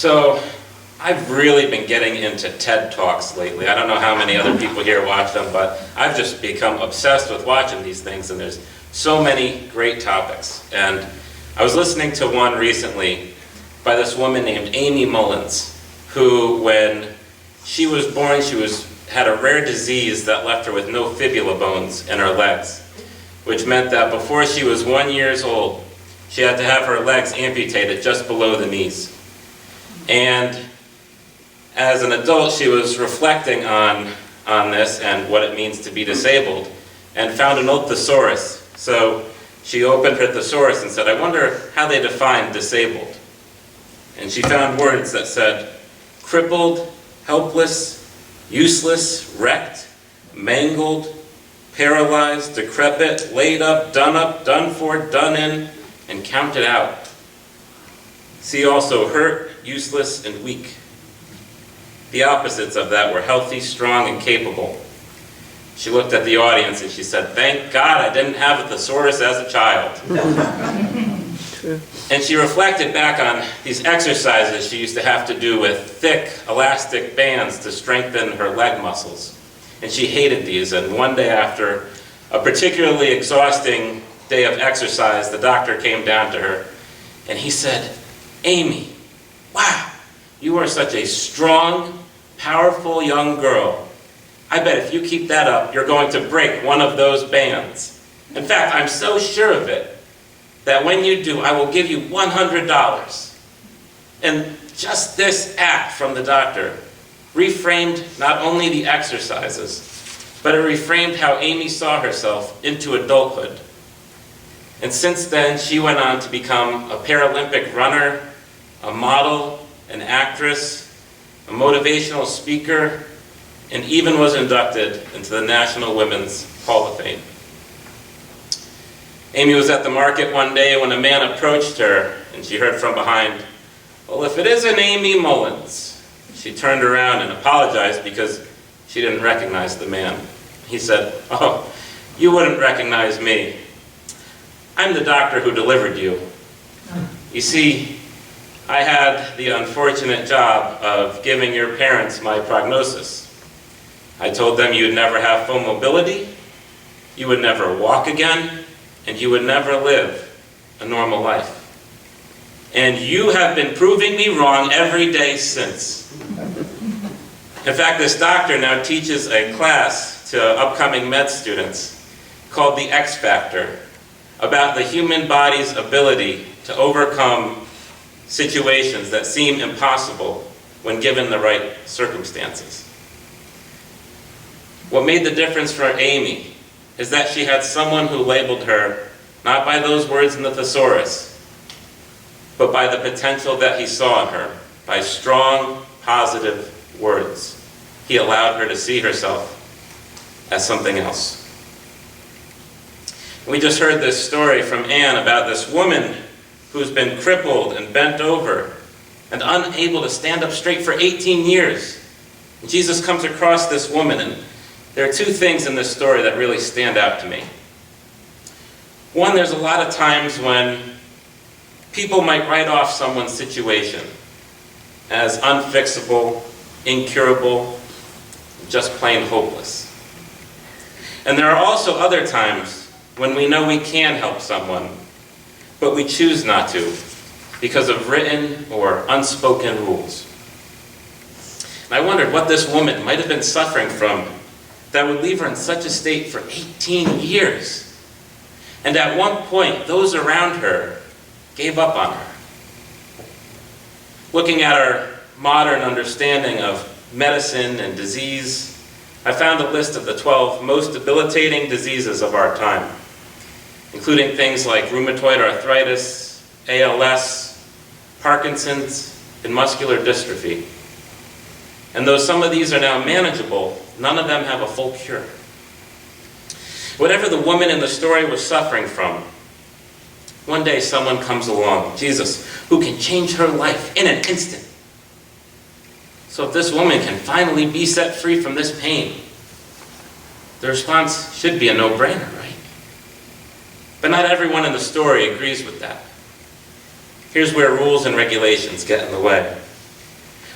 So, I've really been getting into TED Talks lately. I don't know how many other people here watch them, but I've just become obsessed with watching these things, and there's so many great topics. And I was listening to one recently by this woman named Amy Mullins, who, when she was born, had a rare disease that left her with no fibula bones in her legs, which meant that before she was 1 year old, she had to have her legs amputated just below the knees. And as an adult, she was reflecting on this and what it means to be disabled, and found an old thesaurus. So she opened her thesaurus and said, I wonder how they define disabled. And she found words that said, crippled, helpless, useless, wrecked, mangled, paralyzed, decrepit, laid up, done for, done in, and counted out. See also hurt, useless, and weak. The opposites of that were healthy, strong, and capable. She looked at the audience and she said, thank God I didn't have a thesaurus as a child. And she reflected back on these exercises she used to have to do with thick, elastic bands to strengthen her leg muscles. And she hated these, and one day after a particularly exhausting day of exercise, the doctor came down to her and he said, Amy, wow, you are such a strong, powerful young girl. I bet if you keep that up, you're going to break one of those bands. In fact, I'm so sure of it that when you do, I will give you $100. And just this act from the doctor reframed not only the exercises, but it reframed how Amy saw herself into adulthood. And since then, she went on to become a Paralympic runner, a model, an actress, a motivational speaker, and even was inducted into the National Women's Hall of Fame. Amy was at the market one day when a man approached her, and she heard from behind, well, if it isn't Amy Mullins. She turned around and apologized because she didn't recognize the man. He said, oh, you wouldn't recognize me. I'm the doctor who delivered you. You see, I had the unfortunate job of giving your parents my prognosis. I told them you'd never have full mobility, you would never walk again, and you would never live a normal life. And you have been proving me wrong every day since. In fact, this doctor now teaches a class to upcoming med students called the X Factor, about the human body's ability to overcome situations that seem impossible when given the right circumstances. What made the difference for Amy is that she had someone who labeled her not by those words in the thesaurus, but by the potential that he saw in her, by strong, positive words. He allowed her to see herself as something else. We just heard this story from Anne about this woman who's been crippled and bent over and unable to stand up straight for 18 years. And Jesus comes across this woman, and there are two things in this story that really stand out to me. One, there's a lot of times when people might write off someone's situation as unfixable, incurable, just plain hopeless. And there are also other times when we know we can help someone, but we choose not to because of written or unspoken rules. And I wondered what this woman might have been suffering from that would leave her in such a state for 18 years. And at one point, those around her gave up on her. Looking at our modern understanding of medicine and disease, I found a list of the 12 most debilitating diseases of our time, including things like rheumatoid arthritis, ALS, Parkinson's, and muscular dystrophy. And though some of these are now manageable, none of them have a full cure. Whatever the woman in the story was suffering from, one day someone comes along, Jesus, who can change her life in an instant. So if this woman can finally be set free from this pain, the response should be a no-brainer, right? But not everyone in the story agrees with that. Here's where rules and regulations get in the way.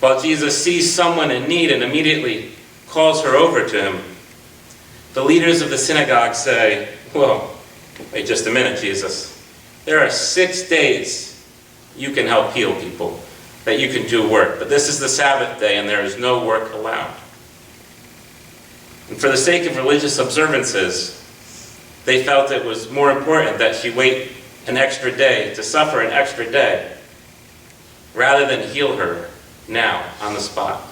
while Jesus sees someone in need and immediately calls her over to him, the leaders of the synagogue say, "Whoa, wait just a minute, Jesus. There are 6 days you can help heal people, that you can do work. But this is the Sabbath day, and there is no work allowed." And for the sake of religious observances, they felt it was more important that she wait an extra day, to suffer an extra day, rather than heal her now, on the spot.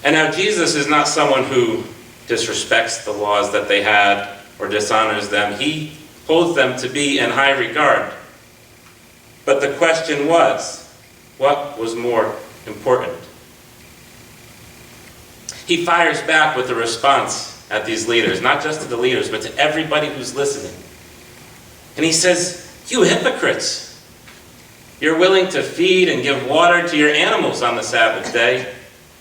And now Jesus is not someone who disrespects the laws that they had or dishonors them. He holds them to be in high regard. But the question was, what was more important? He fires back with a response at these leaders, not just to the leaders, but to everybody who's listening. And he says, "You hypocrites! You're willing to feed and give water to your animals on the Sabbath day,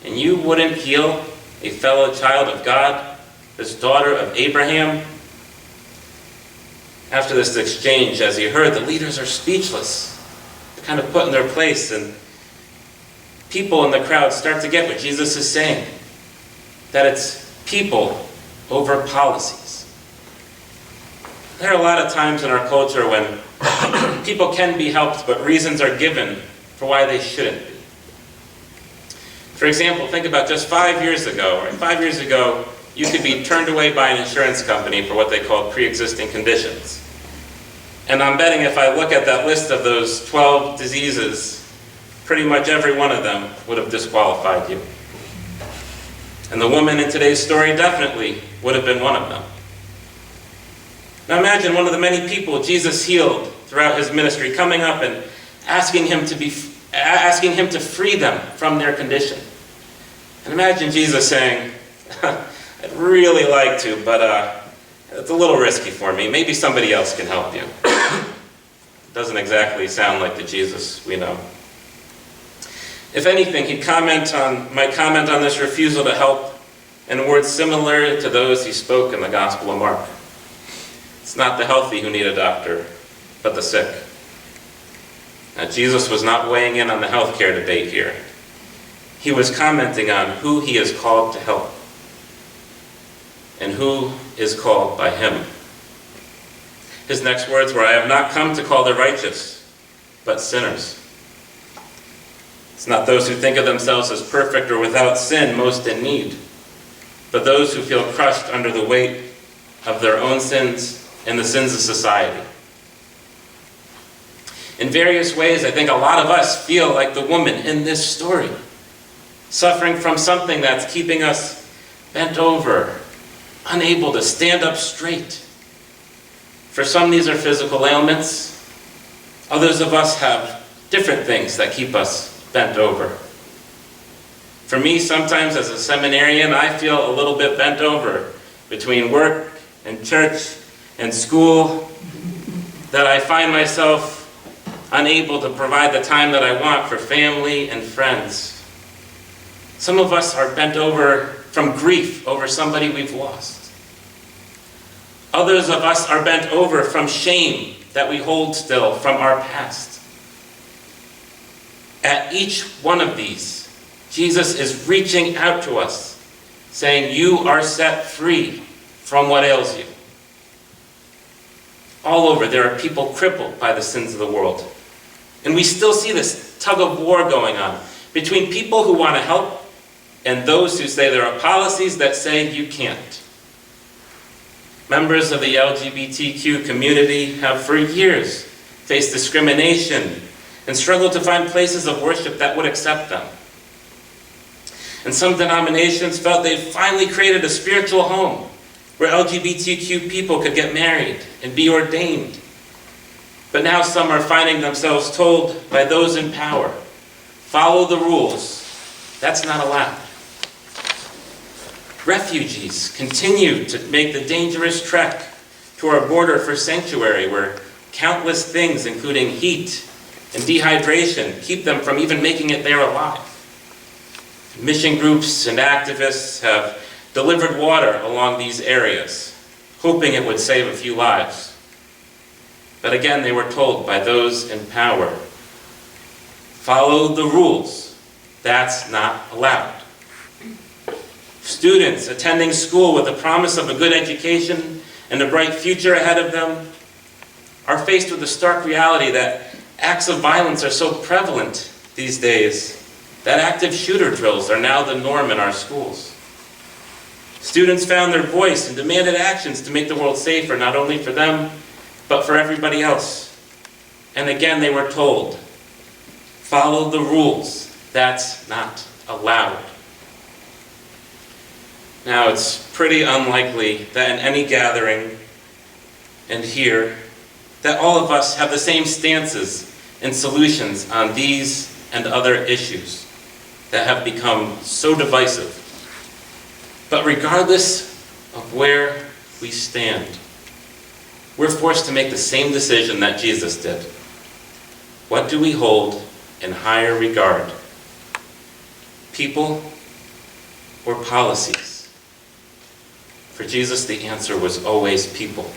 and you wouldn't heal a fellow child of God, this daughter of Abraham?" After this exchange, as he heard, the leaders are speechless. They're kind of put in their place, and people in the crowd start to get what Jesus is saying, that it's people over policies. There are a lot of times in our culture when people can be helped, but reasons are given for why they shouldn't be. For example, think about just 5 years ago. Right? 5 years ago, you could be turned away by an insurance company for what they called pre-existing conditions. And I'm betting if I look at that list of those 12 diseases, pretty much every one of them would have disqualified you. And the woman in today's story definitely would have been one of them. Now imagine one of the many people Jesus healed throughout his ministry coming up and asking him to free them from their condition. And imagine Jesus saying, "I'd really like to, but it's a little risky for me. Maybe somebody else can help you." Doesn't exactly sound like the Jesus we know. If anything, might comment on this refusal to help in words similar to those he spoke in the Gospel of Mark. It's not the healthy who need a doctor, but the sick. Now, Jesus was not weighing in on the healthcare debate here. He was commenting on who he is called to help and who is called by him. His next words were, "I have not come to call the righteous, but sinners." It's not those who think of themselves as perfect or without sin most in need, but those who feel crushed under the weight of their own sins and the sins of society. In various ways, I think a lot of us feel like the woman in this story, suffering from something that's keeping us bent over, unable to stand up straight. For some, these are physical ailments. Others of us have different things that keep us bent over. For me, sometimes as a seminarian, I feel a little bit bent over between work and church and school, that I find myself unable to provide the time that I want for family and friends. Some of us are bent over from grief over somebody we've lost. Others of us are bent over from shame that we hold still from our past. At each one of these, Jesus is reaching out to us, saying, "You are set free from what ails you." All over, there are people crippled by the sins of the world. And we still see this tug of war going on between people who want to help and those who say there are policies that say you can't. Members of the LGBTQ community have for years faced discrimination and struggled to find places of worship that would accept them. And some denominations felt they'd finally created a spiritual home where LGBTQ people could get married and be ordained. But now some are finding themselves told by those in power, "Follow the rules. That's not allowed." Refugees continue to make the dangerous trek to our border for sanctuary, where countless things, including heat and dehydration, keep them from even making it there alive. Mission groups and activists have delivered water along these areas, hoping it would save a few lives. But again, they were told by those in power, "Follow the rules. That's not allowed. Students attending school with the promise of a good education and a bright future ahead of them are faced with the stark reality that acts of violence are so prevalent these days that active shooter drills are now the norm in our schools. Students found their voice and demanded actions to make the world safer, not only for them, but for everybody else. And again, they were told, follow the rules. That's not allowed. Now, it's pretty unlikely that in any gathering and here, that all of us have the same stances and solutions on these and other issues that have become so divisive. But regardless of where we stand, we're forced to make the same decision that Jesus did. What do we hold in higher regard? People or policies? For Jesus, the answer was always people.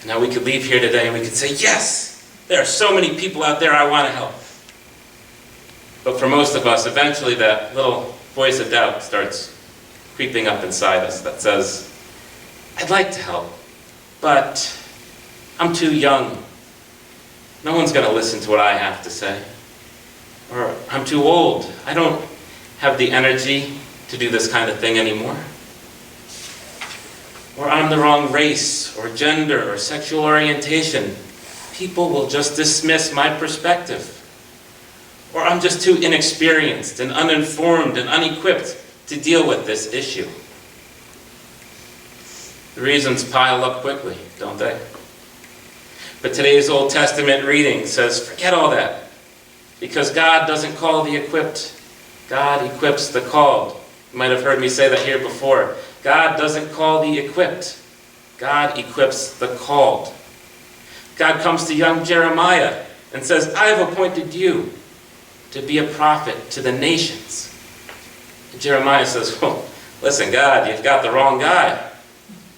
Now we could leave here today and we could say, yes, there are so many people out there I want to help. But for most of us, eventually that little voice of doubt starts creeping up inside us that says, I'd like to help, but I'm too young. No one's going to listen to what I have to say. Or I'm too old. I don't have the energy to do this kind of thing anymore. Or I'm the wrong race, or gender, or sexual orientation. People will just dismiss my perspective. Or I'm just too inexperienced and uninformed and unequipped to deal with this issue. The reasons pile up quickly, don't they? But today's Old Testament reading says, forget all that. Because God doesn't call the equipped. God equips the called. You might have heard me say that here before. God doesn't call the equipped. God equips the called. God comes to young Jeremiah and says, I have appointed you to be a prophet to the nations. And Jeremiah says, well, listen, God, you've got the wrong guy.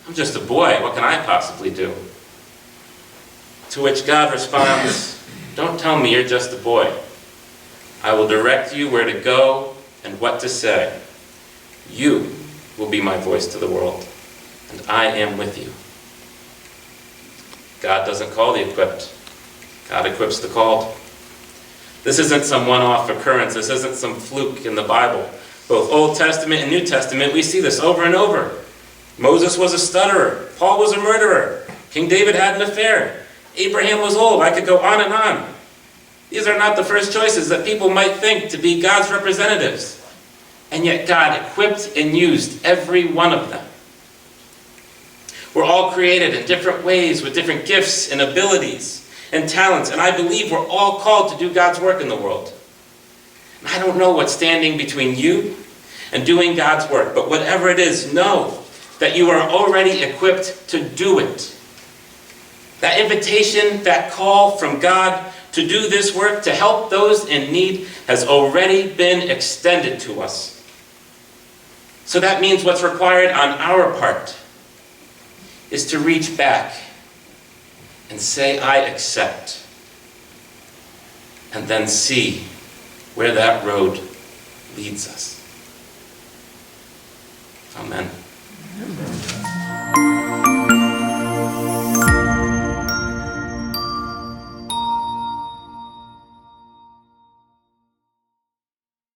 I'm just a boy. What can I possibly do? To which God responds, don't tell me you're just a boy. I will direct you where to go and what to say. You will be my voice to the world, and I am with you. God doesn't call the equipped. God equips the called. This isn't some one-off occurrence. This isn't some fluke in the Bible. Both Old Testament and New Testament, we see this over and over. Moses was a stutterer. Paul was a murderer. King David had an affair. Abraham was old. I could go on and on. These are not the first choices that people might think to be God's representatives. And yet God equipped and used every one of them. We're all created in different ways with different gifts and abilities and talents. And I believe we're all called to do God's work in the world. And I don't know what's standing between you and doing God's work. But whatever it is, know that you are already equipped to do it. That invitation, that call from God to do this work, to help those in need, has already been extended to us. So that means what's required on our part is to reach back and say, I accept. And then see where that road leads us. Amen.